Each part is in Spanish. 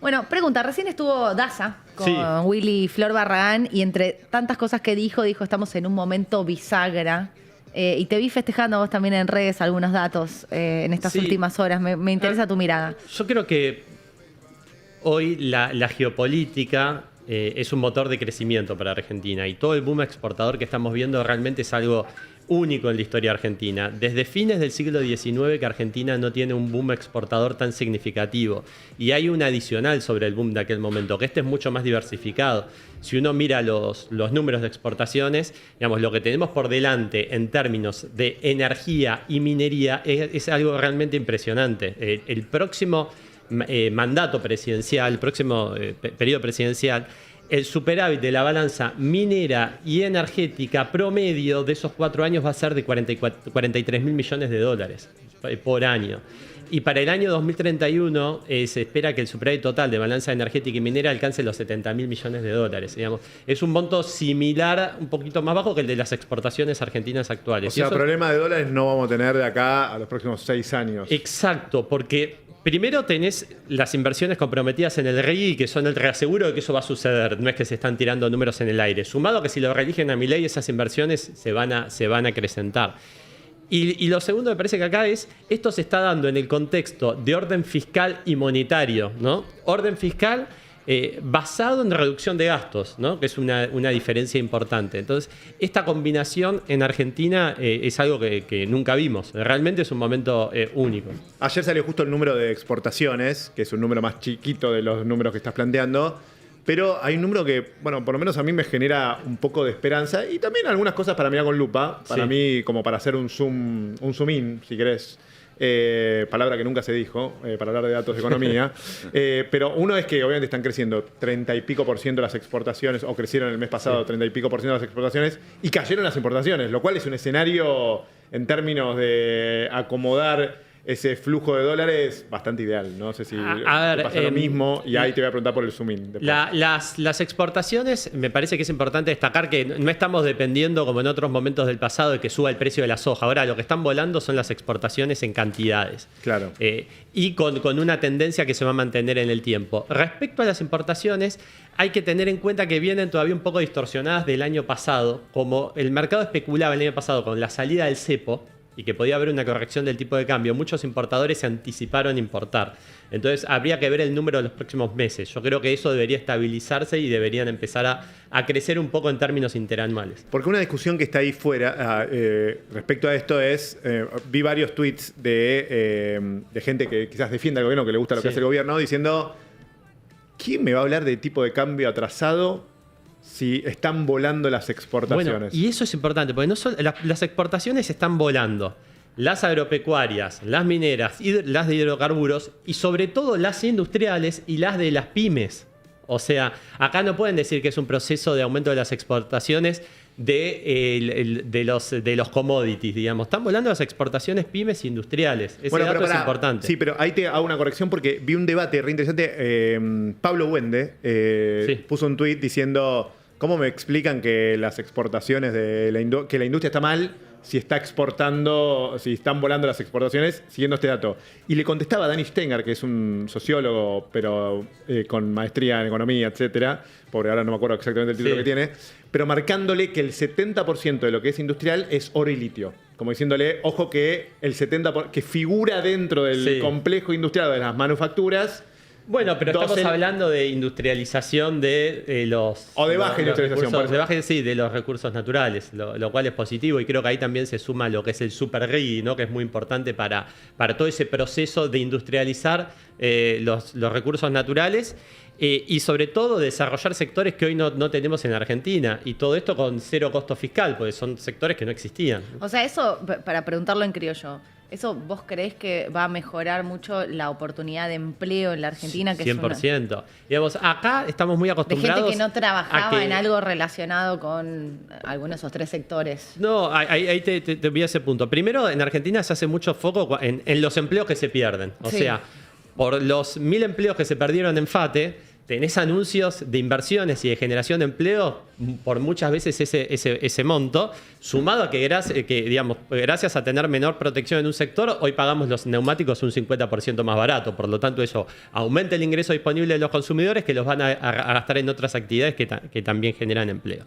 Bueno, pregunta, recién estuvo Daza con Sí. Willy Flor Barragán y entre tantas cosas que dijo, estamos en un momento bisagra. Y te vi festejando vos también en redes algunos datos en estas Sí. últimas horas. Me interesa tu mirada. Yo creo que hoy la geopolítica es un motor de crecimiento para Argentina y todo el boom exportador que estamos viendo realmente es algo único en la historia argentina. Desde fines del siglo XIX que Argentina no tiene un boom exportador tan significativo y hay un adicional sobre el boom de aquel momento, que este es mucho más diversificado. Si uno mira los números de exportaciones, digamos, lo que tenemos por delante en términos de energía y minería es algo realmente impresionante. El próximo mandato presidencial, el próximo periodo presidencial, el superávit de la balanza minera y energética promedio de esos 4 años va a ser de 43 mil millones de dólares por año. Y para el año 2031 se espera que el superávit total de balanza energética y minera alcance los 70 mil millones de dólares. Digamos. Es un monto similar, un poquito más bajo que el de las exportaciones argentinas actuales. O sea, problema de dólares no vamos a tener de acá a los próximos 6 años. Exacto, porque primero tenés las inversiones comprometidas en el RI, que son el reaseguro de que eso va a suceder. No es que se están tirando números en el aire. Sumado a que si lo reeligen a Milei, esas inversiones se van a acrecentar. Y lo segundo me parece que acá esto se está dando en el contexto de orden fiscal y monetario, ¿no? Orden fiscal basado en reducción de gastos, ¿no? Que es una diferencia importante. Entonces, esta combinación en Argentina es algo que nunca vimos. Realmente es un momento único. Ayer salió justo el número de exportaciones, que es un número más chiquito de los números que estás planteando, pero hay un número que, bueno, por lo menos a mí me genera un poco de esperanza y también algunas cosas para mirar con lupa, para mí como para hacer un zoom in, si querés. Palabra que nunca se dijo, para hablar de datos de economía. Pero uno es que obviamente están creciendo 30 y pico % las exportaciones, o crecieron el mes pasado 30 y pico % las exportaciones, y cayeron las importaciones, lo cual es un escenario en términos de acomodar ese flujo de dólares bastante ideal. No sé si a ver, pasa lo mismo, y ahí te voy a preguntar por el zoom in. Las exportaciones, me parece que es importante destacar que no estamos dependiendo, como en otros momentos del pasado, de que suba el precio de la soja. Ahora lo que están volando son las exportaciones en cantidades. Claro. Y con una tendencia que se va a mantener en el tiempo. Respecto a las importaciones, hay que tener en cuenta que vienen todavía un poco distorsionadas del año pasado, como el mercado especulaba el año pasado con la salida del cepo, y que podía haber una corrección del tipo de cambio, muchos importadores se anticiparon a importar. Entonces habría que ver el número de los próximos meses. Yo creo que eso debería estabilizarse y deberían empezar a crecer un poco en términos interanuales. Porque una discusión que está ahí fuera respecto a esto es, vi varios tweets de gente que quizás defiende al gobierno, que le gusta lo que hace el gobierno, diciendo, ¿quién me va a hablar de tipo de cambio atrasado si están volando las exportaciones? Bueno, y eso es importante, porque no solo, las exportaciones están volando. Las agropecuarias, las mineras, las de hidrocarburos y sobre todo las industriales y las de las pymes. O sea, acá no pueden decir que es un proceso de aumento de las exportaciones de los commodities, digamos. Están volando las exportaciones pymes e industriales. Ese dato es importante. Sí, pero ahí te hago una corrección porque vi un debate re interesante. Pablo Wende puso un tuit diciendo, ¿cómo me explican que las exportaciones que la industria está mal si está exportando, si están volando las exportaciones, siguiendo este dato? Y le contestaba Dani Stenger, que es un sociólogo, pero con maestría en economía, etcétera. Pobre, ahora no me acuerdo exactamente el título que tiene, pero marcándole que el 70% de lo que es industrial es oro y litio. Como diciéndole, ojo que el 70% que figura dentro del complejo industrial de las manufacturas. Bueno, pero estamos hablando de industrialización de los... O de baja industrialización. De los recursos naturales, lo cual es positivo y creo que ahí también se suma lo que es el super RI, ¿no? Que es muy importante para todo ese proceso de industrializar los recursos naturales y sobre todo desarrollar sectores que hoy no tenemos en Argentina y todo esto con cero costo fiscal, porque son sectores que no existían. O sea, eso, para preguntarlo en criollo, ¿eso vos creés que va a mejorar mucho la oportunidad de empleo en la Argentina? Que 100%. Digamos, acá estamos muy acostumbrados de gente que no trabajaba en algo relacionado con alguno de esos 3 sectores. No, ahí te voy a ese punto. Primero, en Argentina se hace mucho foco en los empleos que se pierden. O sea, por los 1000 empleos que se perdieron en FATE, tenés anuncios de inversiones y de generación de empleo por muchas veces ese monto, sumado a que gracias a tener menor protección en un sector, hoy pagamos los neumáticos un 50% más barato. Por lo tanto, eso aumenta el ingreso disponible de los consumidores que los van a gastar en otras actividades que también generan empleo.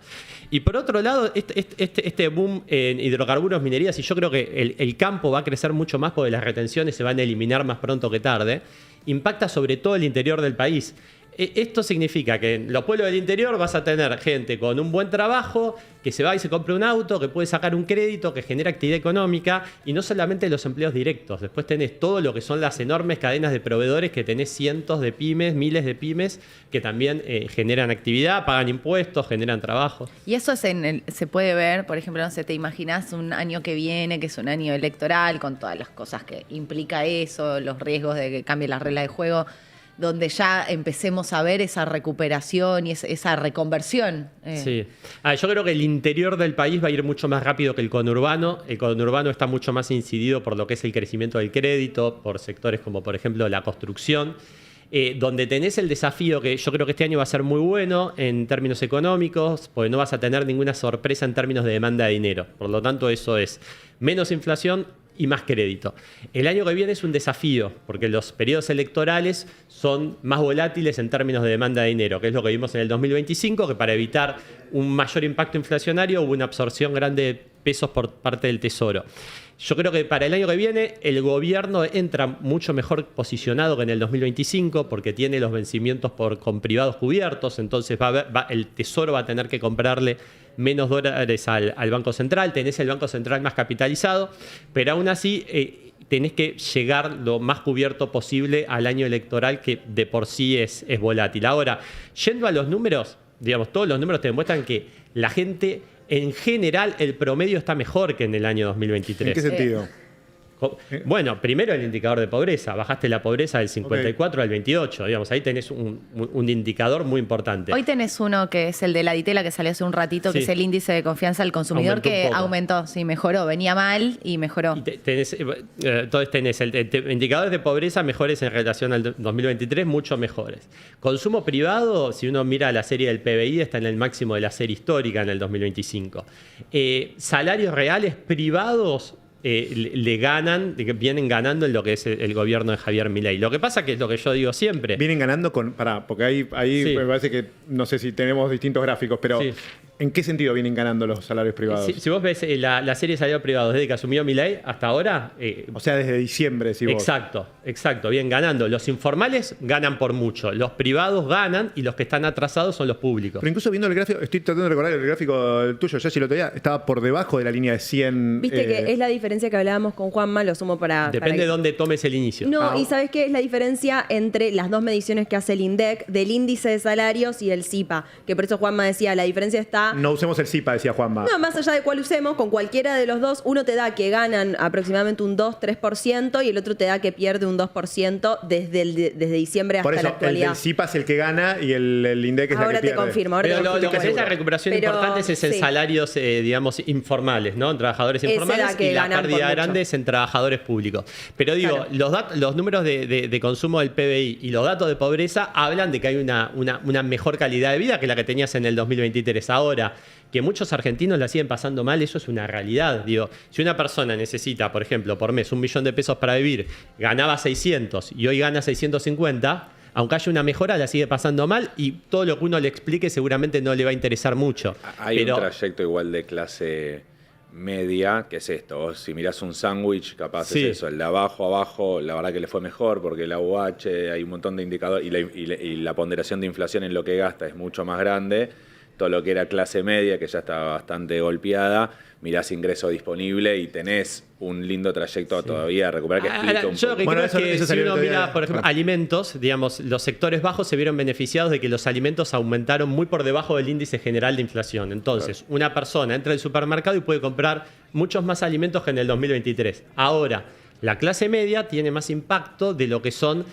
Y por otro lado, este boom en hidrocarburos, minerías, y yo creo que el campo va a crecer mucho más porque las retenciones se van a eliminar más pronto que tarde, impacta sobre todo el interior del país. Esto significa que en los pueblos del interior vas a tener gente con un buen trabajo, que se va y se compra un auto, que puede sacar un crédito, que genera actividad económica, y no solamente los empleos directos. Después tenés todo lo que son las enormes cadenas de proveedores, que tenés cientos de pymes, miles de pymes, que también generan actividad, pagan impuestos, generan trabajo. Y eso se puede ver, por ejemplo, no sé, te imaginas un año que viene, que es un año electoral, con todas las cosas que implica eso, los riesgos de que cambie las reglas de juego, donde ya empecemos a ver esa recuperación y esa reconversión. Sí. Yo creo que el interior del país va a ir mucho más rápido que el conurbano. El conurbano está mucho más incidido por lo que es el crecimiento del crédito, por sectores como, por ejemplo, la construcción, donde tenés el desafío que yo creo que este año va a ser muy bueno en términos económicos, porque no vas a tener ninguna sorpresa en términos de demanda de dinero. Por lo tanto, eso es menos inflación y más crédito. El año que viene es un desafío, porque los periodos electorales son más volátiles en términos de demanda de dinero, que es lo que vimos en el 2025, que para evitar un mayor impacto inflacionario hubo una absorción grande de pesos por parte del Tesoro. Yo creo que para el año que viene el gobierno entra mucho mejor posicionado que en el 2025 porque tiene los vencimientos con privados cubiertos, entonces el Tesoro va a tener que comprarle menos dólares al Banco Central, tenés el Banco Central más capitalizado, pero aún así tenés que llegar lo más cubierto posible al año electoral, que de por sí es volátil. Ahora, yendo a los números, todos los números te demuestran que la gente, en general, el promedio está mejor que en el año 2023. ¿En qué sentido? Bueno, primero el indicador de pobreza. Bajaste la pobreza del 54 al 28. Ahí tenés un indicador muy importante. Hoy tenés uno que es el de la Ditela, que salió hace un ratito, que es el índice de confianza del consumidor, que aumentó, sí, mejoró. Venía mal y mejoró. Entonces tenés indicadores de pobreza mejores en relación al 2023, mucho mejores. Consumo privado, si uno mira la serie del PBI, está en el máximo de la serie histórica en el 2025. Salarios reales privados vienen ganando en lo que es el gobierno de Javier Milei. Lo que pasa que es lo que yo digo siempre. Vienen ganando porque ahí Sí. me parece que, no sé si tenemos distintos gráficos, pero Sí. ¿en qué sentido vienen ganando los salarios privados? Si vos ves la serie de salarios privados desde que asumió Milei hasta ahora... O sea, desde diciembre, si vos. Exacto, bien ganando. Los informales ganan por mucho, los privados ganan y los que están atrasados son los públicos. Pero incluso viendo el gráfico, estoy tratando de recordar el gráfico tuyo, ya si lo tenía, estaba por debajo de la línea de 100. Viste que es la diferencia que hablábamos con Juanma, lo sumo para... Depende de dónde tomes el inicio. No, y ¿sabés qué es la diferencia entre las dos mediciones que hace el INDEC del índice de salarios y el CIPA? Que por eso Juanma decía, la diferencia está... No usemos el CIPA, decía Juanma. No, más allá de cuál usemos, con cualquiera de los dos, uno te da que ganan aproximadamente un 2-3% y el otro te da que pierde un 2% desde diciembre hasta Por eso, la el actualidad. del CIPA es el que gana y el INDEC es Ahora el que pierde. te confirmo. Pero lo que es la recuperación Pero, importante es en sí. salarios, informales, ¿no? En trabajadores Ese informales, da que y la ganan pérdida por mucho. grande es en trabajadores públicos. Pero digo, Claro. los números de consumo del PBI y los datos de pobreza hablan de que hay una mejor calidad de vida que la que tenías en el 2023. Ahora, que muchos argentinos la siguen pasando mal, eso es una realidad. Digo, si una persona necesita, por ejemplo, por mes 1 millón de pesos para vivir, ganaba 600 y hoy gana 650, aunque haya una mejora, la sigue pasando mal y todo lo que uno le explique seguramente no le va a interesar mucho. Hay un trayecto igual de clase media, que es esto. Vos, si mirás un sándwich, capaz Sí. es eso. El de abajo, la verdad que le fue mejor porque la UH, hay un montón de indicadores y la ponderación de inflación en lo que gasta es mucho más grande. Todo lo que era clase media, que ya está bastante golpeada, mirás ingreso disponible y tenés un lindo trayecto todavía a recuperar que explica un Yo lo poco. que Bueno, creo eso es que si salió uno el otro día. mira, por ejemplo, alimentos, los sectores bajos se vieron beneficiados de que los alimentos aumentaron muy por debajo del índice general de inflación. Entonces, una persona entra al supermercado y puede comprar muchos más alimentos que en el 2023. Ahora, la clase media tiene más impacto de lo que son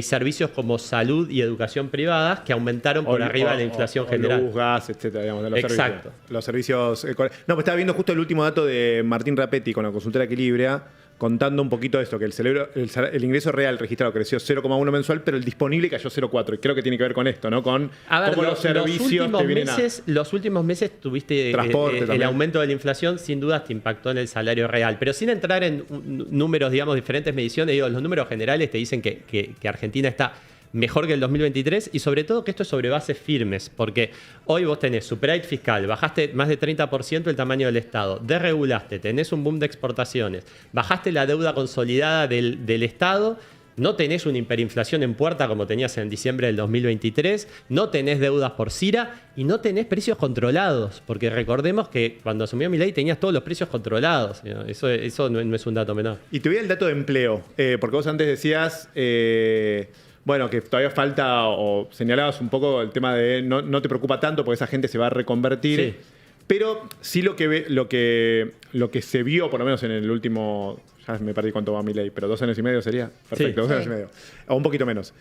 servicios como salud y educación privadas, que aumentaron por arriba de la inflación general. Luz, gas, etcétera, digamos, de los Exacto. servicios. Los servicios. No, pues estaba viendo justo el último dato de Martín Rapetti con la consultora Equilibria, contando un poquito esto, que el ingreso real registrado creció 0,1 mensual, pero el disponible cayó 0,4. Y creo que tiene que ver con esto, ¿no? Con cómo los servicios te vienen los últimos meses tuviste Transporte el aumento de la inflación, sin dudas te impactó en el salario real. Pero sin entrar en números, digamos, diferentes mediciones, digo, los números generales te dicen que Argentina está mejor que el 2023 y sobre todo que esto es sobre bases firmes, porque hoy vos tenés superávit fiscal, bajaste más de 30% el tamaño del Estado, desregulaste, tenés un boom de exportaciones, bajaste la deuda consolidada del Estado, no tenés una hiperinflación en puerta como tenías en diciembre del 2023, no tenés deudas por CIRA y no tenés precios controlados, porque recordemos que cuando asumió Milei tenías todos los precios controlados, ¿no? Eso no es un dato menor. Y te voy al dato de empleo, porque vos antes decías... bueno, que todavía falta, o señalabas un poco el tema de no te preocupa tanto porque esa gente se va a reconvertir. Sí. Pero sí lo que se vio, por lo menos en el último, ya me perdí cuánto va mi ley, pero 2 años y medio sería. Perfecto, sí. 2 años y medio. O un poquito menos.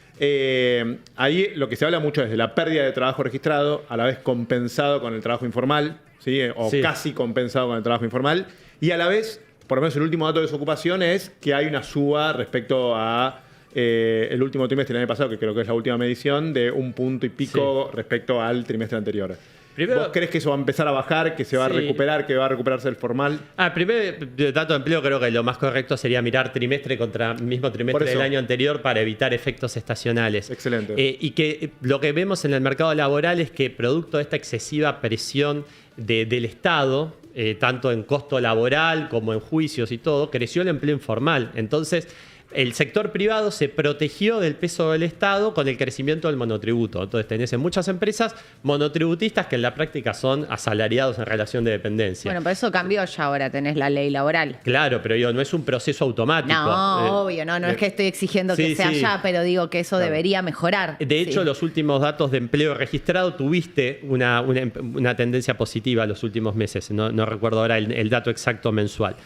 Ahí lo que se habla mucho es de la pérdida de trabajo registrado, a la vez compensado con el trabajo informal, ¿sí? O casi compensado con el trabajo informal. Y a la vez, por lo menos el último dato de desocupación es que hay una suba respecto a... el último trimestre del año pasado, que creo que es la última medición, de 1 punto y pico respecto al trimestre anterior. Primero, ¿vos crees que eso va a empezar a bajar, que se va a recuperar, que va a recuperarse el formal? Primero, dato de empleo, creo que lo más correcto sería mirar trimestre contra mismo trimestre del año anterior para evitar efectos estacionales. Excelente. Y que lo que vemos en el mercado laboral es que producto de esta excesiva presión del Estado, tanto en costo laboral como en juicios y todo, creció el empleo informal. Entonces, el sector privado se protegió del peso del Estado con el crecimiento del monotributo. Entonces tenés en muchas empresas monotributistas que en la práctica son asalariados en relación de dependencia. Bueno, pero eso cambió ya ahora, tenés la ley laboral. Claro, pero digo, no es un proceso automático. No, obvio, no es que estoy exigiendo que sea ya, pero digo que eso debería mejorar. De hecho, los últimos datos de empleo registrado tuviste una tendencia positiva los últimos meses. No recuerdo ahora el dato exacto mensual.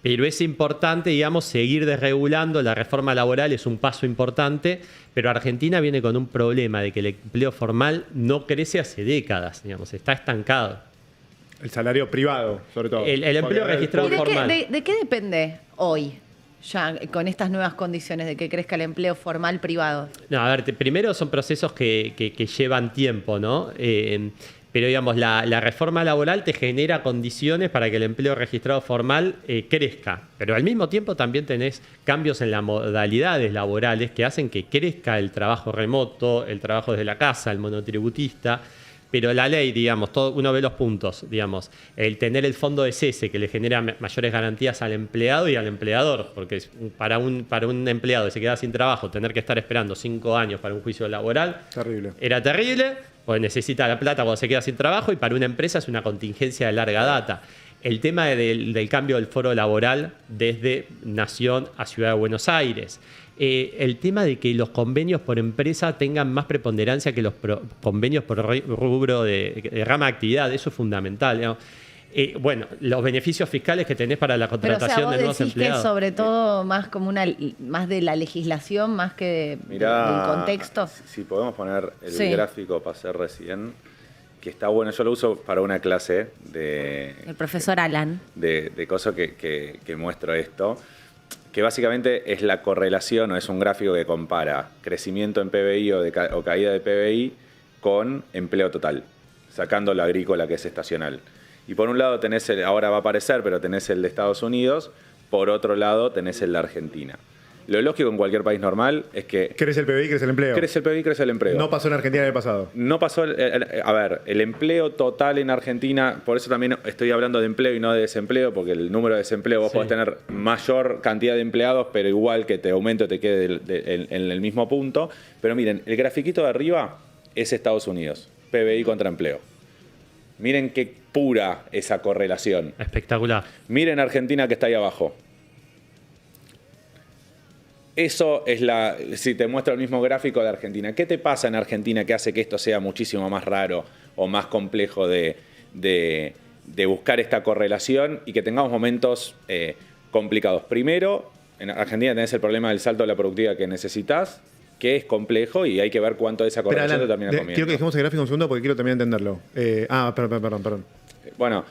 Pero es importante, digamos, seguir desregulando. La reforma laboral es un paso importante, pero Argentina viene con un problema de que el empleo formal no crece hace décadas, digamos, está estancado. El salario privado, sobre todo. El empleo registrado formal. ¿De qué depende hoy, ya con estas nuevas condiciones, de que crezca el empleo formal privado? No, a ver, primero son procesos que llevan tiempo, ¿no? Pero digamos, la reforma laboral te genera condiciones para que el empleo registrado formal crezca. Pero al mismo tiempo también tenés cambios en las modalidades laborales que hacen que crezca el trabajo remoto, el trabajo desde la casa, el monotributista. Pero la ley, digamos, uno ve los puntos, digamos, el tener el fondo de cese que le genera mayores garantías al empleado y al empleador, porque para un empleado que se queda sin trabajo, tener que estar esperando 5 años para un juicio laboral, era terrible, pues necesita la plata cuando se queda sin trabajo, y para una empresa es una contingencia de larga data. El tema del cambio del foro laboral desde Nación a Ciudad de Buenos Aires. El tema de que los convenios por empresa tengan más preponderancia que los convenios por rubro de rama de actividad, eso es fundamental, ¿no? Bueno, los beneficios fiscales que tenés para la contratación de nuevos empleados. Que sobre todo más como más de la legislación, más que del contexto. Si podemos poner el gráfico para hacer recién, que está bueno, yo lo uso para una clase de... El profesor Alan. De cosas que muestro esto, que básicamente es la correlación, o es un gráfico que compara crecimiento en PBI o caída de PBI con empleo total, sacando la agrícola, que es estacional. Y por un lado tenés ahora va a aparecer, pero tenés el de Estados Unidos, por otro lado tenés el de Argentina. Lo lógico en cualquier país normal es que... Crece el PBI, crece el empleo. Crece el PBI, crece el empleo. No pasó en Argentina en el pasado. No pasó... a ver, el empleo total en Argentina, por eso también estoy hablando de empleo y no de desempleo, porque el número de desempleo vos podés tener mayor cantidad de empleados, pero igual que te aumente o te quede en el mismo punto. Pero miren, el grafiquito de arriba es Estados Unidos, PBI contra empleo. Miren qué pura esa correlación. Espectacular. Miren Argentina, que está ahí abajo. Eso es si te muestro el mismo gráfico de Argentina. ¿Qué te pasa en Argentina que hace que esto sea muchísimo más raro o más complejo de buscar esta correlación y que tengamos momentos complicados? Primero, en Argentina tenés el problema del salto de la productividad que necesitas, que es complejo y hay que ver cuánto de esa correlación te termina comiendo. Quiero que dejemos el gráfico un segundo porque quiero también entenderlo. Perdón. Bueno,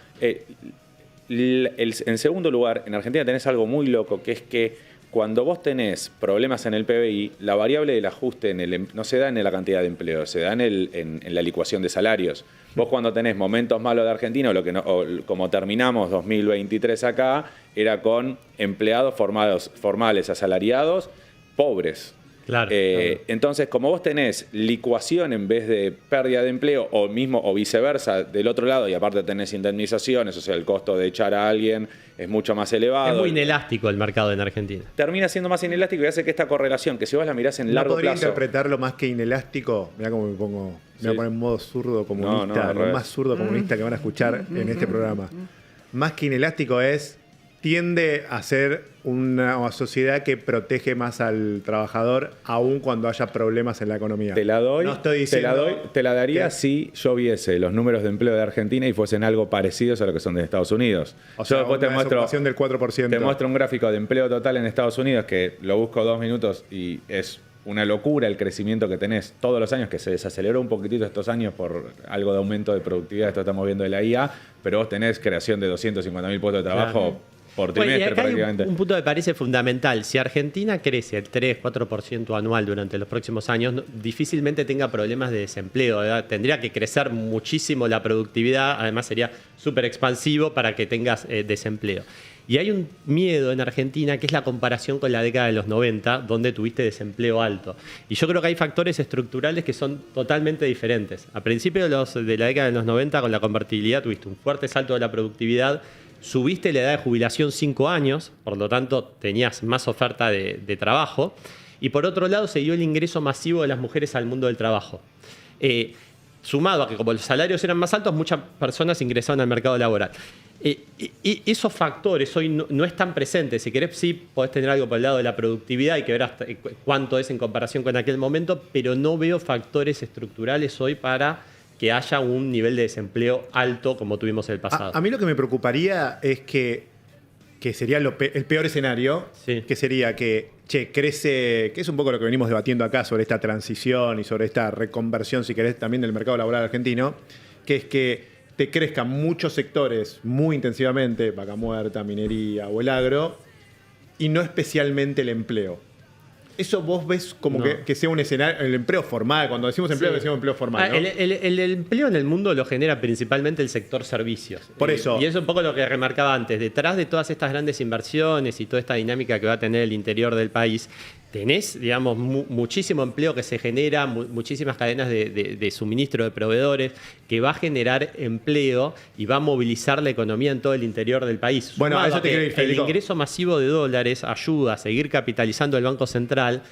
En segundo lugar, en Argentina tenés algo muy loco, que es que cuando vos tenés problemas en el PBI, la variable del ajuste no se da en la cantidad de empleo, se da en la licuación de salarios. Vos cuando tenés momentos malos de Argentina, o como terminamos 2023 acá, era con empleados formales, asalariados, pobres. Claro. Entonces, como vos tenés licuación en vez de pérdida de empleo, o viceversa del otro lado, y aparte tenés indemnizaciones, o sea, el costo de echar a alguien es mucho más elevado. Es muy inelástico el mercado en Argentina. Termina siendo más inelástico y hace que esta correlación, que si vos la mirás en largo podría plazo... interpretarlo más que inelástico. Mirá cómo me pongo. Me voy a poner en modo zurdo comunista. No, lo más zurdo comunista que van a escuchar en este programa. Más que inelástico tiende a ser una sociedad que protege más al trabajador aun cuando haya problemas en la economía. Te la doy, no estoy diciendo te la daría si yo viese los números de empleo de Argentina y fuesen algo parecidos a lo que son de Estados Unidos. O sea, yo después una desocupación del 4%. Te muestro un gráfico de empleo total en Estados Unidos que lo busco 2 minutos y es una locura el crecimiento que tenés todos los años, que se desaceleró un poquitito estos años por algo de aumento de productividad, esto estamos viendo de la IA, pero vos tenés creación de 250.000 puestos de trabajo. Claro. Por Bueno, y trimestre acá hay prácticamente. un punto que parece fundamental. Si Argentina crece el 3-4% anual durante los próximos años, difícilmente tenga problemas de desempleo, ¿verdad? Tendría que crecer muchísimo la productividad, además sería súper expansivo para que tengas desempleo. Y hay un miedo en Argentina que es la comparación con la década de los 90, donde tuviste desempleo alto. Y yo creo que hay factores estructurales que son totalmente diferentes. A principios de la década de los 90, con la convertibilidad, tuviste un fuerte salto de la productividad, subiste la edad de jubilación 5 años, por lo tanto tenías más oferta de trabajo. Y por otro lado se dio el ingreso masivo de las mujeres al mundo del trabajo. Sumado a que como los salarios eran más altos, muchas personas ingresaban al mercado laboral. Y esos factores hoy no están presentes. Si querés, sí podés tener algo por el lado de la productividad, hay que ver hasta cuánto es en comparación con aquel momento, pero no veo factores estructurales hoy para que haya un nivel de desempleo alto como tuvimos en el pasado. A mí lo que me preocuparía es que sería el peor escenario, Sí. que sería que crece, que es un poco lo que venimos debatiendo acá sobre esta transición y sobre esta reconversión, si querés, también del mercado laboral argentino, que es que te crezcan muchos sectores muy intensivamente, vaca muerta, minería o el agro, y no especialmente el empleo. Eso vos ves como No. que sea un escenario, el empleo formal, cuando decimos empleo, Sí. decimos empleo formal, ¿no? El empleo en el mundo lo genera principalmente el sector servicios. Por eso. Y eso es un poco lo que remarcaba antes. Detrás de todas estas grandes inversiones y toda esta dinámica que va a tener el interior del país, tenés, digamos, muchísimo empleo que se genera, muchísimas cadenas de suministro de proveedores, que va a generar empleo y va a movilizar la economía en todo el interior del país. Bueno, a Sumado eso te que quiero ir, el Federico. ingreso masivo de dólares ayuda a seguir capitalizando el Banco Central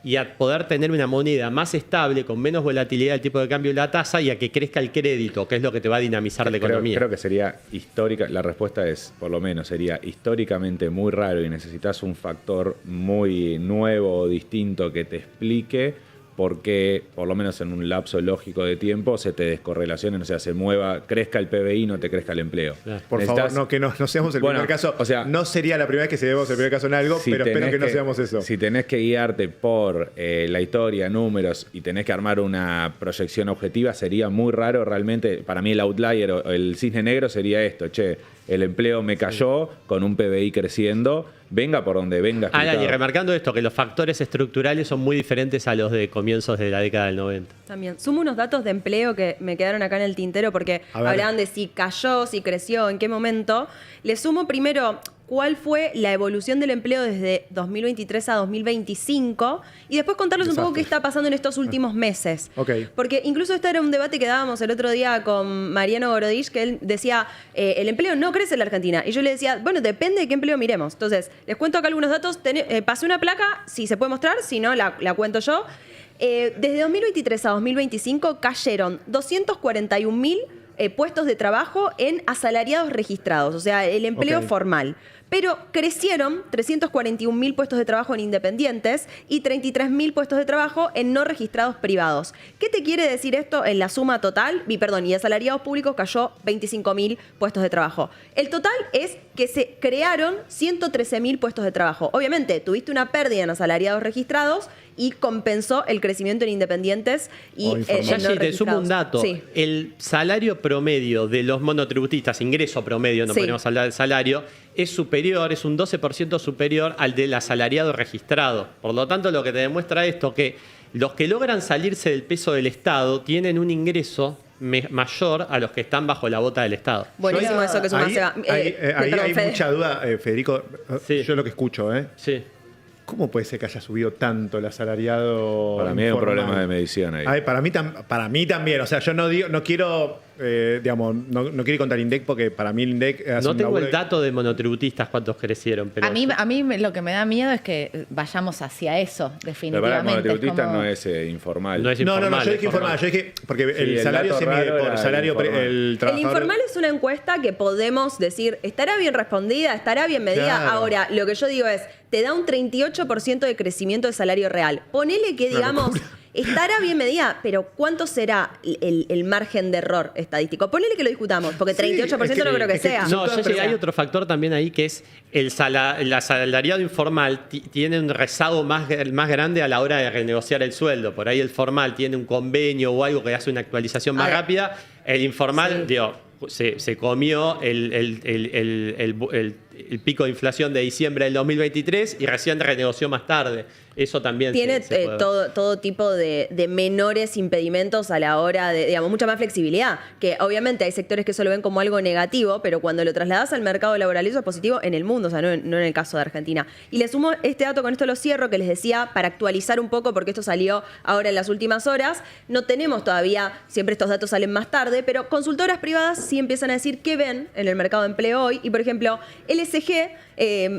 y a poder tener una moneda más estable, con menos volatilidad del tipo de cambio y la tasa, y a que crezca el crédito, que es lo que te va a dinamizar la economía. Creo que sería histórica, la respuesta es, por lo menos, sería históricamente muy raro y necesitas un factor muy nuevo o distinto que te explique por qué, por lo menos en un lapso lógico de tiempo, se te descorrelacione, o sea, se mueva, crezca el PBI, no te crezca el empleo. Claro. Por Necesitas- favor, no, que no seamos el Bueno, primer caso. o sea, no sería la primera vez que se demos el primer caso en algo, si pero espero tenés que no seamos eso. Si tenés que guiarte por la historia, números y tenés que armar una proyección objetiva, sería muy raro realmente. Para mí el outlier o el cisne negro sería esto, el empleo me cayó con un PBI creciendo, venga por donde venga. Alan, y explicado. remarcando esto, que los factores estructurales son muy diferentes a los de comienzos de la década del 90. También. Sumo unos datos de empleo que me quedaron acá en el tintero porque A ver. hablaban de si cayó, si creció, en qué momento. Le sumo primero cuál fue la evolución del empleo desde 2023 a 2025 y después contarles un poco Desastre. qué está pasando en estos últimos meses. Ok. Porque incluso este era un debate que dábamos el otro día con Mariano Gorodich, que él decía, el empleo no crece en la Argentina. Y yo le decía, bueno, depende de qué empleo miremos. Entonces, les cuento acá algunos datos. Pasé una placa, si se puede mostrar, si no, la cuento yo. Desde 2023 a 2025 cayeron 241.000 puestos de trabajo en asalariados registrados, o sea, el empleo Ok. formal. pero crecieron 341.000 puestos de trabajo en independientes y 33.000 puestos de trabajo en no registrados privados. ¿Qué te quiere decir esto en la suma total? Y asalariados públicos cayó 25.000 puestos de trabajo. El total es que se crearon 113.000 puestos de trabajo. Obviamente, tuviste una pérdida en asalariados registrados y compensó el crecimiento en independientes y en no Yashi, te sumo un dato. Sí. El salario promedio de los monotributistas, ingreso promedio, no Sí. podemos hablar del salario, es superior, es un 12% superior al del asalariado registrado. Por lo tanto, lo que te demuestra esto que los que logran salirse del peso del Estado tienen un ingreso mayor a los que están bajo la bota del Estado. Buenísimo eso que sumaste. Ahí hay Fede. mucha duda, Federico. Sí. Yo lo que escucho, Sí. ¿cómo puede ser que haya subido tanto el asalariado? Para mí hay un informal? problema de medición ahí. Ay, para mí también. O sea, yo no quiero, no quiero ir contra el INDEC porque para mí el INDEC hace No un tengo laburo el dato de monotributistas cuántos crecieron, pero A mí lo que me da miedo es que vayamos hacia eso, Pero para definitivamente. monotributista Es como- no es informal. no es No, informal. yo dije es informal. Yo dije, porque el el salario dato se mide raro por era salario, el informal. el El trabajador. informal es una encuesta que podemos decir, ¿estará bien respondida? ¿Estará bien medida? Claro. Ahora, lo que yo digo es, te da un 38% de crecimiento de salario real. Ponele que, digamos, estará bien medida, pero ¿cuánto será el margen de error estadístico? Ponele que lo discutamos, porque 38% no creo que sea. No, hay otro factor también ahí que es el asalariado informal tiene un rezago más grande a la hora de renegociar el sueldo. Por ahí el formal tiene un convenio o algo que hace una actualización más A ver. rápida. El informal, se comió el pico de inflación de diciembre del 2023 y recién renegoció más tarde. Eso también Tiene se puede ver. todo tipo de menores impedimentos a la hora de, digamos, mucha más flexibilidad. Que obviamente hay sectores que eso lo ven como algo negativo, pero cuando lo trasladas al mercado laboral, eso es positivo en el mundo, o sea, no en el caso de Argentina. Y le sumo este dato, con esto lo cierro, que les decía, para actualizar un poco, porque esto salió ahora en las últimas horas. No tenemos todavía, siempre estos datos salen más tarde, pero consultoras privadas sí empiezan a decir qué ven en el mercado de empleo hoy. Y, por ejemplo, LSG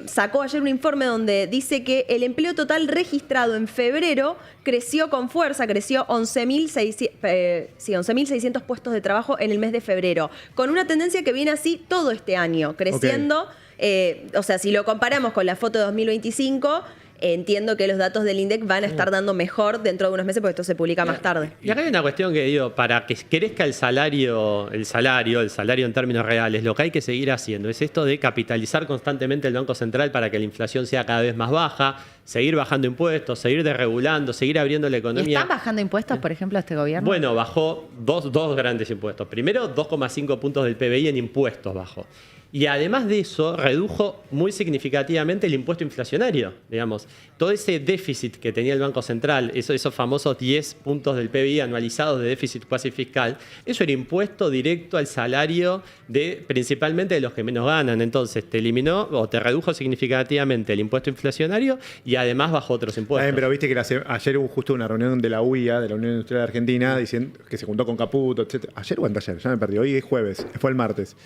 sacó ayer un informe donde dice que el empleo total registrado en febrero creció con fuerza, creció 11.600 puestos de trabajo en el mes de febrero, con una tendencia que viene así todo este año, creciendo. O sea, si lo comparamos con la foto de 2025, entiendo que los datos del INDEC van a estar dando mejor dentro de unos meses, porque esto se publica más tarde. Y acá hay una cuestión que digo, para que crezca el salario en términos reales, lo que hay que seguir haciendo es esto de capitalizar constantemente el Banco Central para que la inflación sea cada vez más baja, seguir bajando impuestos, seguir desregulando, seguir abriendo la ¿Y economía. están bajando impuestos, por ejemplo, este gobierno? Bueno, bajó dos grandes impuestos. Primero, 2,5 puntos del PBI en impuestos bajó. Y además de eso, redujo muy significativamente el impuesto inflacionario. Digamos, todo ese déficit que tenía el Banco Central, esos famosos 10 puntos del PBI anualizados de déficit cuasi fiscal, eso era impuesto directo al salario principalmente de los que menos ganan. Entonces, te eliminó o te redujo significativamente el impuesto inflacionario y además bajó otros impuestos. Pero viste que ayer hubo justo una reunión de la UIA, de la Unión Industrial de Argentina, diciendo que se juntó con Caputo, etc. ¿Ayer o anteayer? Ya me perdí. Hoy es jueves, fue el martes.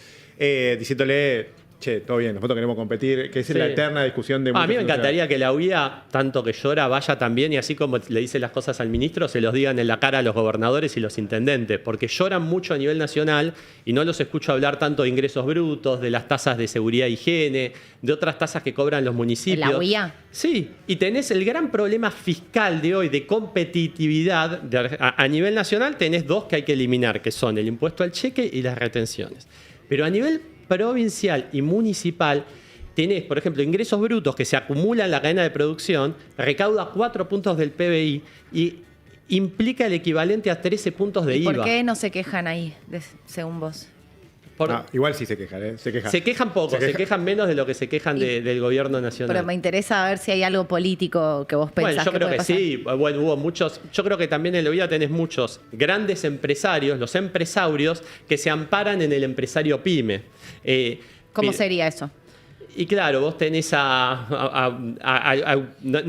Diciéndole, che, todo bien, nosotros queremos competir, que es la eterna discusión de A mí me muchos encantaría que la UIA, tanto que llora, vaya también y así como le dice las cosas al ministro, se los digan en la cara a los gobernadores y los intendentes, porque lloran mucho a nivel nacional y no los escucho hablar tanto de ingresos brutos, de las tasas de seguridad e higiene, de otras tasas que cobran los municipios. ¿En la UIA? Sí, y tenés el gran problema fiscal de hoy de competitividad a nivel nacional, tenés dos que hay que eliminar, que son el impuesto al cheque y las retenciones. Pero a nivel provincial y municipal tenés, por ejemplo, ingresos brutos que se acumulan en la cadena de producción, recauda 4 puntos del PBI y implica el equivalente a 13 puntos de ¿Y IVA. por qué no se quejan ahí, según vos? igual sí se quejan, ¿eh? Se quejan. Se quejan poco, se quejan menos de lo que se quejan del gobierno nacional. Pero me interesa ver si hay algo político que vos pensás Bueno, yo que creo puede que pasar. sí. Bueno, hubo muchos. Yo creo que también en la vida tenés muchos grandes empresarios, los empresarios, que se amparan en el empresario pyme. ¿Cómo sería eso? Y claro, vos tenés no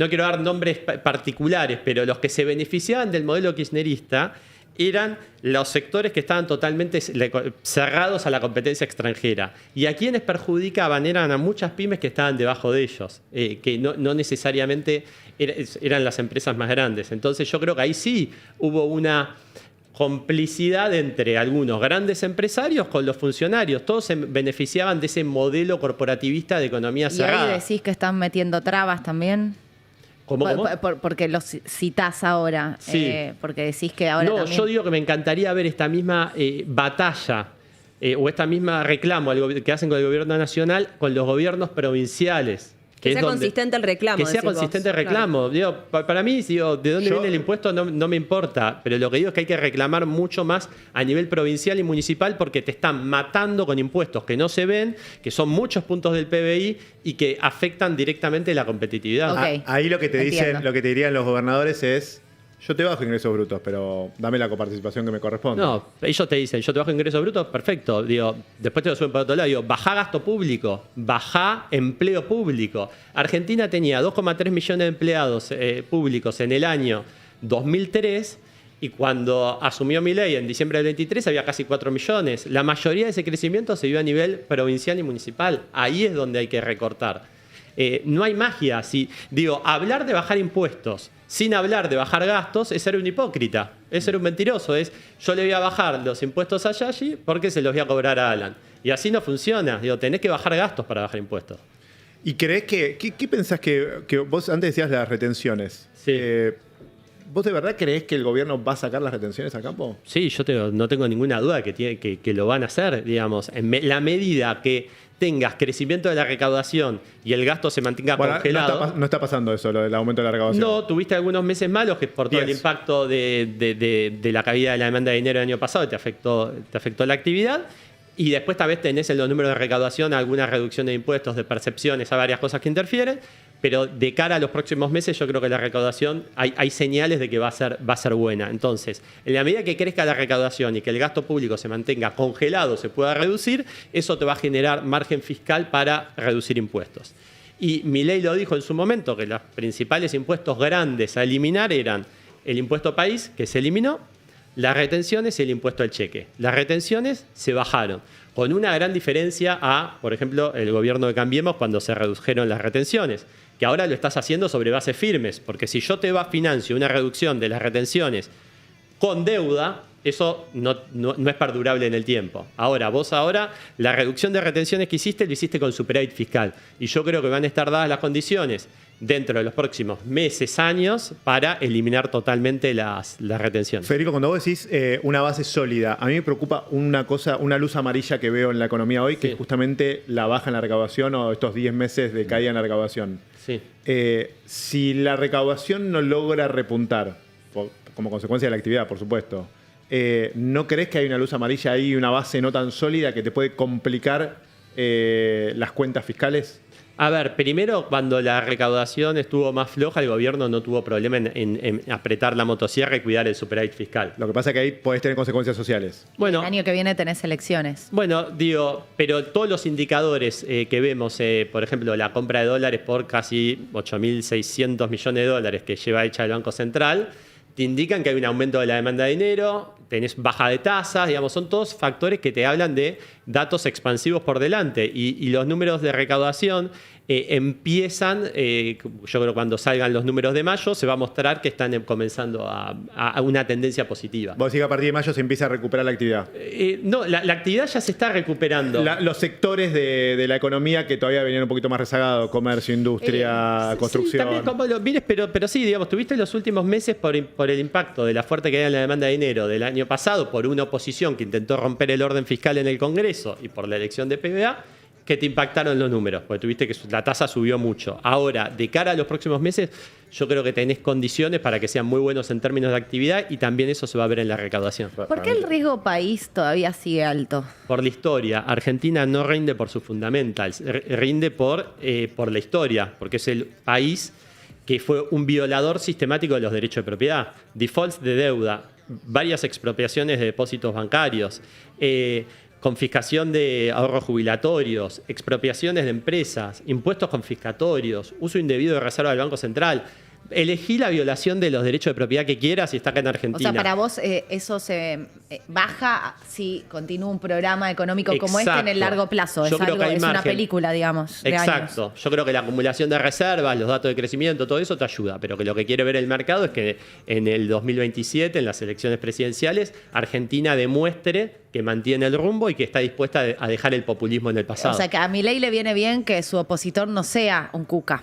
quiero dar nombres particulares, pero los que se beneficiaban del modelo kirchnerista eran los sectores que estaban totalmente cerrados a la competencia extranjera. Y a quienes perjudicaban eran a muchas pymes que estaban debajo de ellos, que no necesariamente eran las empresas más grandes. Entonces yo creo que ahí sí hubo una complicidad entre algunos grandes empresarios con los funcionarios. Todos se beneficiaban de ese modelo corporativista de economía Y cerrada. ahí decís que están metiendo trabas también. ¿Cómo? Porque los citás ahora. Sí. Porque decís que ahora No, también... yo digo que me encantaría ver esta misma batalla o esta misma reclamo que hacen con el gobierno nacional con los gobiernos provinciales. Que es sea donde- consistente el reclamo. Que sea decís vos. consistente el Claro. reclamo. Digo, para mí, digo, de dónde Yo- viene el impuesto no me importa, pero lo que digo es que hay que reclamar mucho más a nivel provincial y municipal porque te están matando con impuestos que no se ven, que son muchos puntos del PBI y que afectan directamente la competitividad. Ok. Ahí lo que te Entiendo. dicen, lo que te dirían los gobernadores es: yo te bajo ingresos brutos, pero dame la coparticipación que me corresponde. No, ellos te dicen, yo te bajo ingresos brutos, perfecto. Digo, después te lo suben para otro lado. Digo, bajá gasto público, bajá empleo público. Argentina tenía 2,3 millones de empleados públicos en el año 2003 y cuando asumió Milei en diciembre del 23 había casi 4 millones. La mayoría de ese crecimiento se dio a nivel provincial y municipal. Ahí es donde hay que recortar. No hay magia. Digo, hablar de bajar impuestos sin hablar de bajar gastos es ser un hipócrita, es ser un mentiroso. Yo le voy a bajar los impuestos a Yashi porque se los voy a cobrar a Alan. Y así no funciona. Digo, tenés que bajar gastos para bajar impuestos. ¿Y crees qué pensás que vos antes decías las retenciones? Sí. ¿Vos de verdad creés que el gobierno va a sacar las retenciones a campo? Sí, no tengo ninguna duda que lo van a hacer, digamos. La medida que tengas crecimiento de la recaudación y el gasto se mantenga Bueno, congelado. no está pasando eso, lo del aumento de la recaudación. No, tuviste algunos meses malos que por todo el 10. impacto de la caída de la demanda de dinero el año pasado te afectó la actividad. Y después tal vez tenés en los números de recaudación alguna reducción de impuestos, de percepciones, hay varias cosas que interfieren. Pero de cara a los próximos meses yo creo que la recaudación hay señales de que va a ser buena. Entonces, en la medida que crezca la recaudación y que el gasto público se mantenga congelado, se pueda reducir, eso te va a generar margen fiscal para reducir impuestos. Y Milei lo dijo en su momento, que los principales impuestos grandes a eliminar eran el impuesto país, que se eliminó, las retenciones y el impuesto al cheque. Las retenciones se bajaron, con una gran diferencia a, por ejemplo, el gobierno de Cambiemos cuando se redujeron las retenciones, que ahora lo estás haciendo sobre bases firmes, porque si yo te financio una reducción de las retenciones con deuda, eso no es perdurable en el tiempo. Vos la reducción de retenciones que hiciste, lo hiciste con superávit fiscal. Y yo creo que van a estar dadas las condiciones dentro de los próximos meses, años, para eliminar totalmente las retenciones. Federico, cuando vos decís una base sólida, a mí me preocupa una cosa, una luz amarilla que veo en la economía hoy, que Sí. es justamente la baja en la recaudación o estos 10 meses de caída en la recaudación. Sí. Si la recaudación no logra repuntar, como consecuencia de la actividad, por supuesto, ¿no crees que hay una luz amarilla ahí, una base no tan sólida que te puede complicar las cuentas fiscales? A ver, primero, cuando la recaudación estuvo más floja, el gobierno no tuvo problema en apretar la motosierra y cuidar el superávit fiscal. Lo que pasa es que ahí podés tener consecuencias sociales. Bueno, El año que viene tenés elecciones. Bueno, pero todos los indicadores que vemos, por ejemplo, la compra de dólares por casi 8.600 millones de dólares que lleva hecha el Banco Central, te indican que hay un aumento de la demanda de dinero, tenés baja de tasas, digamos, son todos factores que te hablan de datos expansivos por delante. Y los números de recaudación empiezan, yo creo que cuando salgan los números de mayo, se va a mostrar que están comenzando a una tendencia positiva. Vos decís que a partir de mayo se empieza a recuperar la actividad. No, la actividad ya se está recuperando. Los sectores de la economía que todavía venían un poquito más rezagados, comercio, industria, construcción. Sí, también como lo mires, pero sí, digamos, tuviste los últimos meses por el impacto de la fuerte caída en la demanda de dinero del año pasado, por una oposición que intentó romper el orden fiscal en el Congreso y por la elección de PBA, que te impactaron los números, porque tuviste que la tasa subió mucho. Ahora, de cara a los próximos meses, yo creo que tenés condiciones para que sean muy buenos en términos de actividad y también eso se va a ver en la recaudación. ¿Por qué el riesgo país todavía sigue alto? Por la historia, Argentina no rinde por sus fundamentals, rinde por la historia, porque es el país que fue un violador sistemático de los derechos de propiedad, defaults de deuda, varias expropiaciones de depósitos bancarios, confiscación de ahorros jubilatorios, expropiaciones de empresas, impuestos confiscatorios, uso indebido de reserva del Banco Central. Elegí la violación de los derechos de propiedad que quieras y está acá en O Argentina. sea, para vos eso se baja si continúa un programa económico como este en Exacto. el largo plazo. Yo Es, creo algo, que hay es una margen. película, digamos, de años. Exacto. Yo creo que la acumulación de reservas, los datos de crecimiento, todo eso te ayuda. Pero que lo que quiere ver el mercado es que en el 2027, en las elecciones presidenciales, Argentina demuestre que mantiene el rumbo y que está dispuesta a dejar el populismo en el pasado. O sea, que a Milei le viene bien que su opositor no sea un cuca.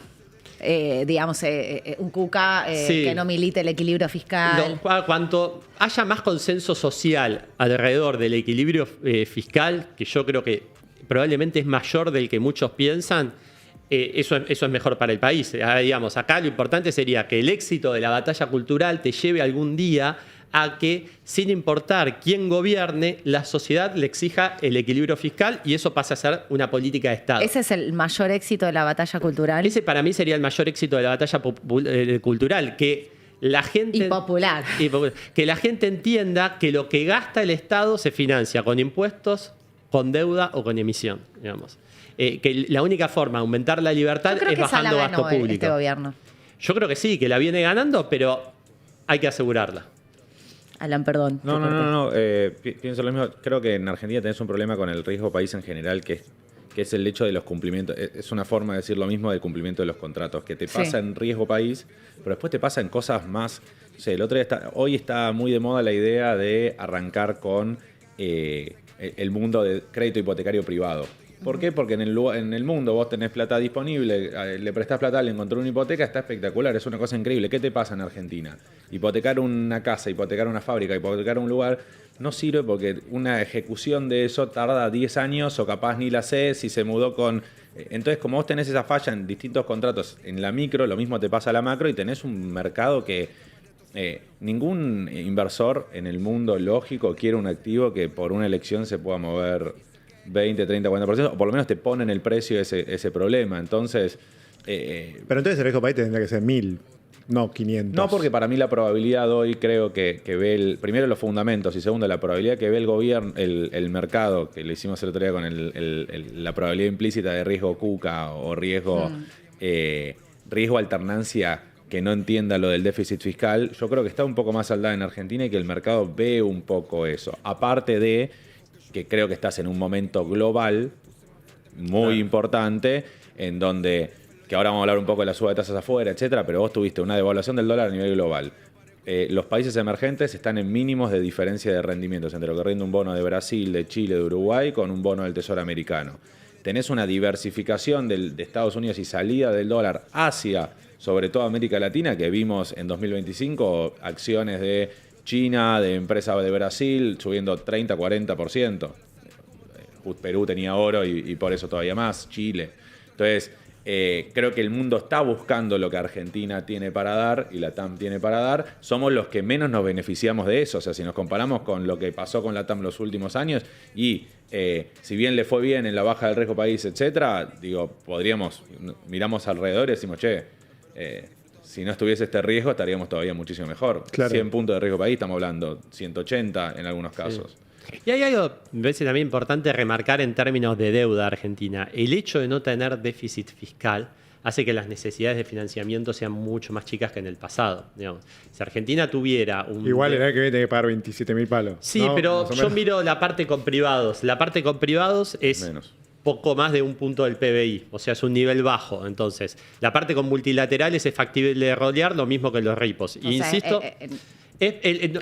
Un cuca Sí. que no milite el equilibrio fiscal. Cuanto haya más consenso social alrededor del equilibrio fiscal, que yo creo que probablemente es mayor del que muchos piensan, eso es mejor para el país. Digamos, acá lo importante sería que el éxito de la batalla cultural te lleve algún día a que, sin importar quién gobierne, la sociedad le exija el equilibrio fiscal y eso pasa a ser una política de Estado. Ese es el mayor éxito de la batalla cultural. Ese para mí sería el mayor éxito de la batalla cultural, que la gente... Impopular. Que la gente entienda que lo que gasta el Estado se financia con impuestos, con deuda o con emisión, digamos. Que la única forma de aumentar la libertad Yo creo es que esa la bajando ganó gasto público. este gobierno. Yo creo que sí, que la viene ganando, pero hay que asegurarla. Alan, perdón. No. Pienso lo mismo. Creo que en Argentina tenés un problema con el riesgo país en general, que es el hecho de los cumplimientos. Es una forma de decir lo mismo del cumplimiento de los contratos, que te pasa en riesgo país, pero después te pasa en cosas más. No sé, el otro día hoy está muy de moda la idea de arrancar con el mundo de crédito hipotecario privado. ¿Por qué? Porque en el mundo vos tenés plata disponible, le prestás plata, le encontró una hipoteca, está espectacular, es una cosa increíble. ¿Qué te pasa en Argentina? Hipotecar una casa, hipotecar una fábrica, hipotecar un lugar, no sirve porque una ejecución de eso tarda 10 años o capaz ni la sé si se mudó con... Entonces, como vos tenés esa falla en distintos contratos, en la micro, lo mismo te pasa a la macro y tenés un mercado que... ningún inversor en el mundo lógico quiere un activo que por una elección se pueda mover 20, 30, 40%, o por lo menos te ponen el precio ese problema. Entonces... Pero entonces el riesgo país tendría que ser 1000, no 500. No, porque para mí la probabilidad hoy creo que ve primero los fundamentos y segundo la probabilidad que ve el gobierno, el mercado, que le hicimos el otro día con la probabilidad implícita de riesgo cuca o riesgo alternancia que no entienda lo del déficit fiscal, yo creo que está un poco más saldada en Argentina y que el mercado ve un poco eso. Aparte de que creo que estás en un momento global muy importante, en donde, que ahora vamos a hablar un poco de la suba de tasas afuera, etcétera, pero vos tuviste una devaluación del dólar a nivel global. Los países emergentes están en mínimos de diferencia de rendimientos entre lo que rinde un bono de Brasil, de Chile, de Uruguay, con un bono del Tesoro americano. Tenés una diversificación de Estados Unidos y salida del dólar hacia, sobre todo América Latina, que vimos en 2025 acciones de China, de empresas de Brasil, subiendo 30, 40%. Perú tenía oro y por eso todavía más, Chile. Entonces, creo que el mundo está buscando lo que Argentina tiene para dar y la TAM tiene para dar. Somos los que menos nos beneficiamos de eso. O sea, si nos comparamos con lo que pasó con la TAM los últimos años y si bien le fue bien en la baja del riesgo país, etcétera, digo, miramos alrededor y decimos, si no estuviese este riesgo, estaríamos todavía muchísimo mejor. Claro. 100 puntos de riesgo país, estamos hablando 180 en algunos casos. Sí. Y hay algo, me parece también importante remarcar en términos de deuda argentina. El hecho de no tener déficit fiscal hace que las necesidades de financiamiento sean mucho más chicas que en el pasado. Digamos. Si Argentina tuviera un... Igual el año que viene tiene que pagar 27.000 palos. Sí, ¿no? pero Más o yo menos. miro la parte con privados. La parte con privados es Menos. poco más de un punto del PBI, o sea, es un nivel bajo. Entonces, la parte con multilaterales es factible de rolear, lo mismo que los repos. O Y sea, insisto,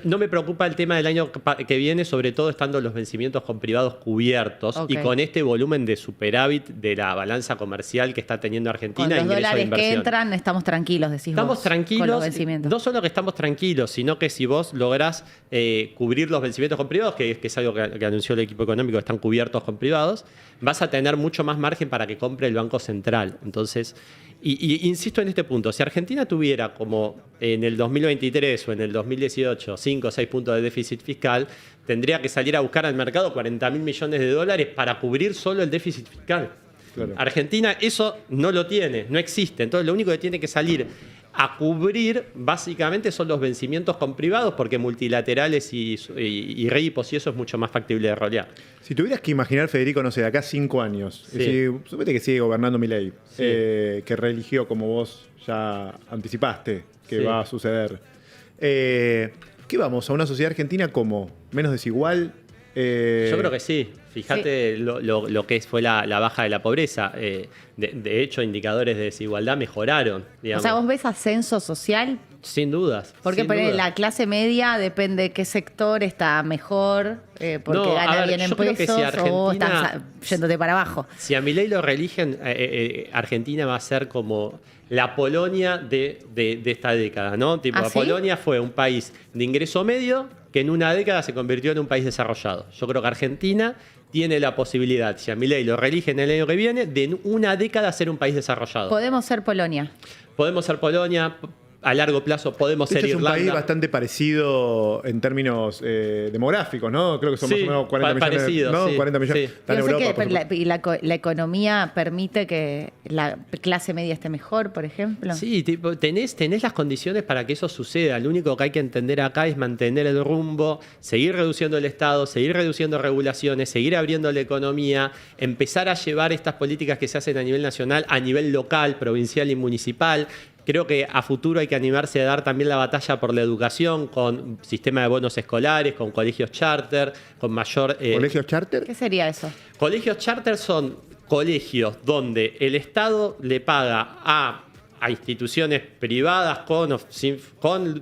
no me preocupa el tema del año que viene, sobre todo estando los vencimientos con privados cubiertos Ok. y con este volumen de superávit de la balanza comercial que está teniendo con Argentina, los ingreso de dólares que inversión. entran, estamos tranquilos, decís Estamos vos, con los tranquilos, vencimientos. no solo que estamos tranquilos, sino que si vos lográs cubrir los vencimientos con privados, que es algo que anunció el equipo económico, están cubiertos con privados, vas a tener mucho más margen para que compre el Banco Central. Entonces, y insisto en este punto, si Argentina tuviera como en el 2023 o en el 2018 5 o 6 puntos de déficit fiscal, tendría que salir a buscar al mercado 40.000 millones de dólares para cubrir solo el déficit fiscal. Claro. Argentina eso no lo tiene, no existe. Entonces lo único que tiene que salir a cubrir, básicamente son los vencimientos con privados, porque multilaterales y repos y eso es mucho más factible de rolear. Si tuvieras que imaginar, Federico, no sé, de acá 5 años, Sí. es decir, suponete que sigue gobernando Milei, Sí. que reeligió, como vos ya anticipaste, que Sí. va a suceder. ¿Qué vamos? ¿A una sociedad argentina como? ¿Menos desigual? Yo creo que sí. Fíjate lo que fue la baja de la pobreza. De hecho, indicadores de desigualdad mejoraron. Digamos. O sea, vos ves ascenso social, Sin dudas. porque sin ponele, dudas. la clase media depende de qué sector está mejor, porque No, a gana ver, bien en yo creo que pesos, si o Argentina- están yéndote para abajo. Si a Milei lo reeligen, Argentina va a ser como la Polonia de esta década, ¿no? Tipo, ¿Ah, sí? Polonia fue un país de ingreso medio que en una década se convirtió en un país desarrollado. Yo creo que Argentina tiene la posibilidad, si a Milei lo reeligen el año que viene, de en una década ser un país desarrollado. Podemos ser Polonia. Podemos ser Polonia, a largo plazo podemos Este ser es un Irlanda. país bastante parecido en términos demográficos, ¿no? Creo que son Sí, más o menos 40 millones. parecido, ¿no? sí, 40 millones. sí. Está en Yo sé Europa, que por supuesto. la economía permite que la clase media esté mejor, por ejemplo. Sí, tipo, tenés las condiciones para que eso suceda. Lo único que hay que entender acá es mantener el rumbo, seguir reduciendo el Estado, seguir reduciendo regulaciones, seguir abriendo la economía, empezar a llevar estas políticas que se hacen a nivel nacional, a nivel local, provincial y municipal. Creo que a futuro hay que animarse a dar también la batalla por la educación, con sistema de bonos escolares, con colegios charter, con mayor... ¿Colegios charter? ¿Qué sería eso? Colegios charter son colegios donde el Estado le paga a instituciones privadas con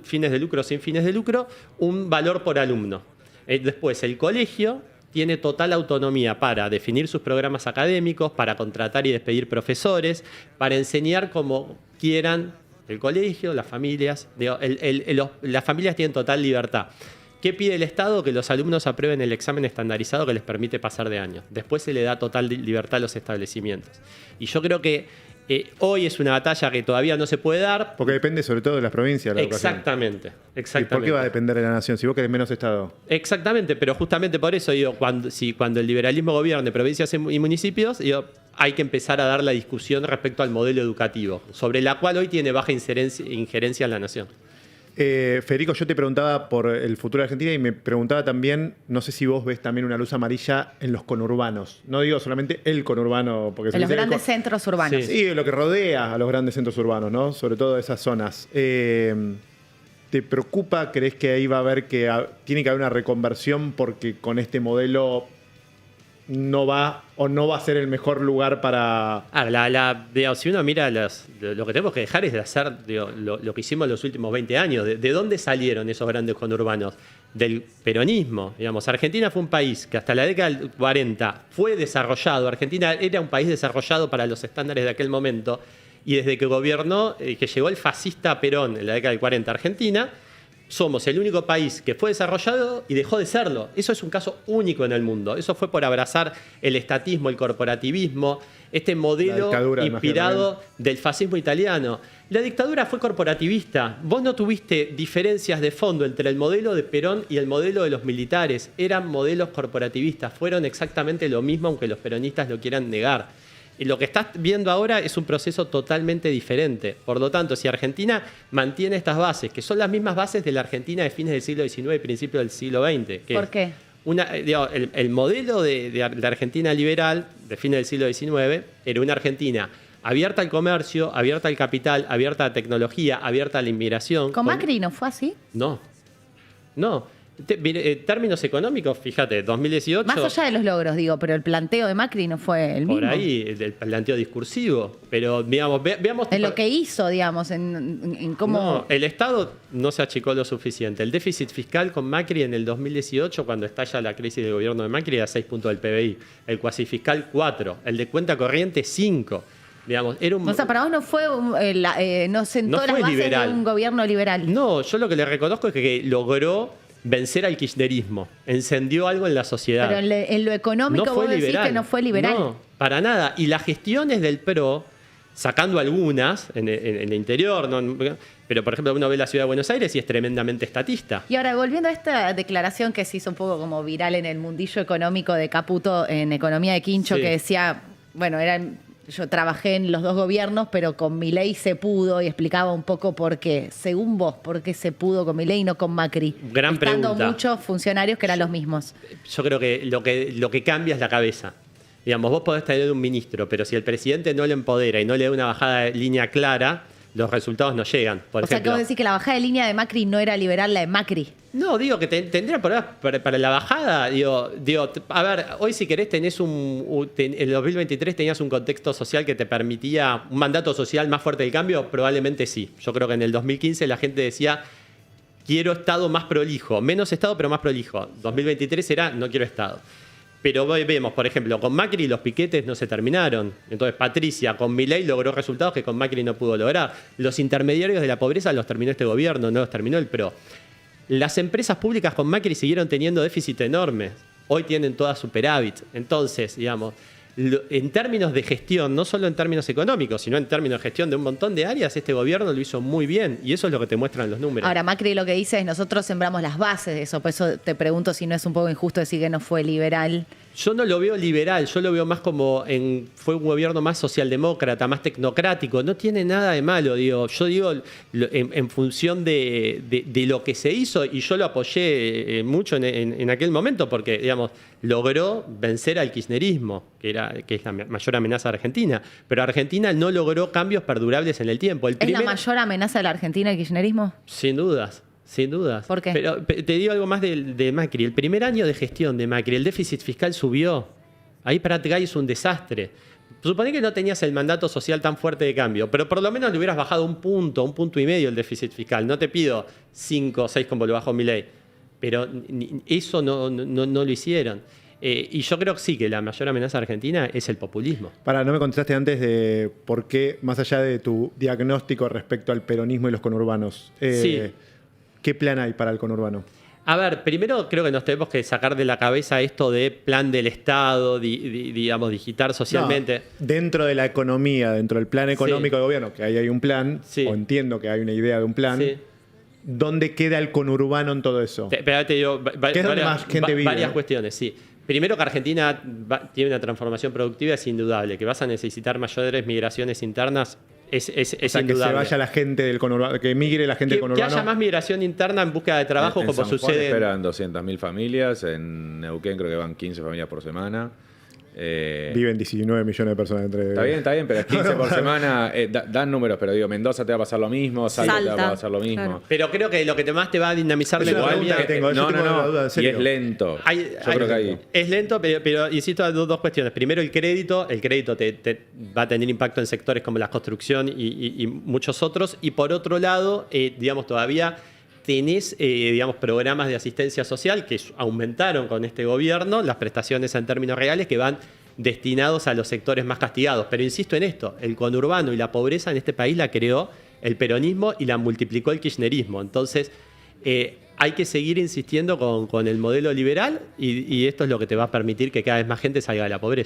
fines de lucro o sin fines de lucro un valor por alumno. Después el colegio tiene total autonomía para definir sus programas académicos, para contratar y despedir profesores, para enseñar como quieran el colegio, las familias. Las familias tienen total libertad. ¿Qué pide el Estado? Que los alumnos aprueben el examen estandarizado que les permite pasar de año. Después se le da total libertad a los establecimientos. Y yo creo que hoy es una batalla que todavía no se puede dar. Porque depende sobre todo de las provincias la educación. Exactamente, ¿Y exactamente. por qué va a depender de la nación si vos querés menos Estado? Exactamente, pero justamente por eso digo, cuando el liberalismo gobierne provincias y municipios, digo, hay que empezar a dar la discusión respecto al modelo educativo, sobre la cual hoy tiene baja injerencia en la nación. Federico, yo te preguntaba por el futuro de Argentina y me preguntaba también, no sé si vos ves también una luz amarilla en los conurbanos. No digo solamente el conurbano, porque se En los dice grandes centros urbanos. Sí. Sí, lo que rodea a los grandes centros urbanos, ¿no? Sobre todo esas zonas. ¿Te preocupa? ¿Crees que ahí va a haber tiene que haber una reconversión porque con este modelo no va a ser el mejor lugar para... Digamos, si uno mira lo que tenemos que dejar es de hacer lo que hicimos los últimos 20 años. ¿De dónde salieron esos grandes conurbanos? Del peronismo. Digamos, Argentina fue un país que hasta la década del 40 fue desarrollado. Argentina era un país desarrollado para los estándares de aquel momento. Y desde que gobernó, que llegó el fascista Perón en la década del 40 a Argentina, somos el único país que fue desarrollado y dejó de serlo. Eso es un caso único en el mundo. Eso fue por abrazar el estatismo, el corporativismo, este modelo dictadura, inspirado del fascismo italiano. La dictadura fue corporativista. Vos no tuviste diferencias de fondo entre el modelo de Perón y el modelo de los militares. Eran modelos corporativistas. Fueron exactamente lo mismo, aunque los peronistas lo quieran negar. Y lo que estás viendo ahora es un proceso totalmente diferente. Por lo tanto, si Argentina mantiene estas bases, que son las mismas bases de la Argentina de fines del siglo XIX y principios del siglo XX. ¿Por qué? El modelo de Argentina liberal de fines del siglo XIX era una Argentina abierta al comercio, abierta al capital, abierta a la tecnología, abierta a la inmigración. ¿Con Macri no fue así? No. Términos económicos, fíjate, 2018... Más allá de los logros, digo, pero el planteo de Macri no fue el mismo. Por ahí, el planteo discursivo. Pero, digamos, veamos... En lo que hizo, digamos, en cómo... No, el Estado no se achicó lo suficiente. El déficit fiscal con Macri en el 2018, cuando estalla la crisis del gobierno de Macri, era 6 puntos del PBI. El cuasi fiscal, 4. El de cuenta corriente, 5. Digamos, era un... O sea, para vos no fue no sentó No fue las bases liberal. de un gobierno liberal. No, yo lo que le reconozco es que logró vencer al kirchnerismo. Encendió algo en la sociedad. Pero en lo económico vos decís que no fue liberal. No, para nada. Y las gestiones del PRO, sacando algunas en el interior, pero por ejemplo uno ve la ciudad de Buenos Aires y es tremendamente estatista. Y ahora, volviendo a esta declaración que se hizo un poco como viral en el mundillo económico de Caputo en Economía de Quincho, Sí. que decía, bueno, era yo trabajé en los dos gobiernos, pero con Milei se pudo y explicaba un poco por qué. Según vos, ¿por qué se pudo con Milei y no con Macri? Gran Estando pregunta. muchos funcionarios que eran los mismos. Yo creo que lo que cambia es la cabeza. Digamos, vos podés tener un ministro, pero si el presidente no lo empodera y no le da una bajada de línea clara, los resultados no llegan. Por O sea, que ejemplo, vos decís que la bajada de línea de Macri no era liberal la de Macri. no, digo que tendría problemas para la bajada. Digo, a ver, hoy si querés tenés en el 2023 tenías un contexto social que te permitía un mandato social más fuerte del cambio, probablemente sí. Yo creo que en el 2015 la gente decía, quiero Estado más prolijo, menos Estado pero más prolijo. 2023 era, no quiero Estado. Pero hoy vemos, por ejemplo, con Macri los piquetes no se terminaron. Entonces Patricia con Milei logró resultados que con Macri no pudo lograr. Los intermediarios de la pobreza los terminó este gobierno, no los terminó el PRO. Las empresas públicas con Macri siguieron teniendo déficit enormes. Hoy tienen todas superávit. Entonces, digamos, en términos de gestión, no solo en términos económicos, sino en términos de gestión de un montón de áreas, este gobierno lo hizo muy bien. Y eso es lo que te muestran los números. Ahora, Macri lo que dice es, nosotros sembramos las bases de eso. Por eso te pregunto si no es un poco injusto decir que no fue liberal. Yo no lo veo liberal, yo lo veo más como fue un gobierno más socialdemócrata, más tecnocrático. No tiene nada de malo, digo. Yo digo en función de lo que se hizo, y yo lo apoyé mucho en aquel momento, porque, digamos, logró vencer al kirchnerismo, que es la mayor amenaza de Argentina. Pero Argentina no logró cambios perdurables en el tiempo. ¿Es la mayor amenaza de la Argentina el kirchnerismo? Sin dudas. Sin dudas. ¿Por qué? Pero te digo algo más de Macri. El primer año de gestión de Macri, el déficit fiscal subió. Ahí Prat-Gay es un desastre. Suponé que no tenías el mandato social tan fuerte de cambio, pero por lo menos le hubieras bajado un punto y medio el déficit fiscal. No te pido 5 o 6 como lo bajó Milei. Pero eso no lo hicieron. Y yo creo que sí, que la mayor amenaza de Argentina es el populismo. No me contestaste antes de por qué, más allá de tu diagnóstico respecto al peronismo y los conurbanos. Sí. ¿Qué plan hay para el conurbano? A ver, primero creo que nos tenemos que sacar de la cabeza esto de plan del Estado, digamos, digitar socialmente. No, dentro de la economía, dentro del plan económico de gobierno, que ahí hay un plan, Sí. o entiendo que hay una idea de un plan, Sí. ¿dónde queda el conurbano en todo eso? Pero te digo, ¿Qué es donde más gente vive, varias no? cuestiones, sí. Primero que Argentina tiene una transformación productiva, es indudable. Que vas a necesitar mayores migraciones internas es O sea, que se indudable. vaya la gente del conurbano, que migre la gente del Que conurbano. haya más migración interna en búsqueda de trabajo, En como San Juan sucede. esperan 200.000 familias, en Neuquén creo que van 15 familias por semana. Viven 19 millones de personas entre... Está bien, pero es 15 por semana. Dan números, pero digo, Mendoza te va a pasar lo mismo, Salta te va a Salta, pasar lo mismo. claro. Pero creo que lo que más te va a dinamizar Es la una economía. pregunta que tengo. Yo tengo la duda, en Y serio. es lento. Yo creo que ahí. Es lento, pero insisto, dos cuestiones. Primero, el crédito. El crédito te va a tener impacto en sectores como la construcción y muchos otros. Y por otro lado, digamos, todavía tenés, digamos, programas de asistencia social que aumentaron con este gobierno, las prestaciones en términos reales que van destinados a los sectores más castigados. Pero insisto en esto, el conurbano y la pobreza en este país la creó el peronismo y la multiplicó el kirchnerismo. Entonces, hay que seguir insistiendo con el modelo liberal y esto es lo que te va a permitir que cada vez más gente salga de la pobreza.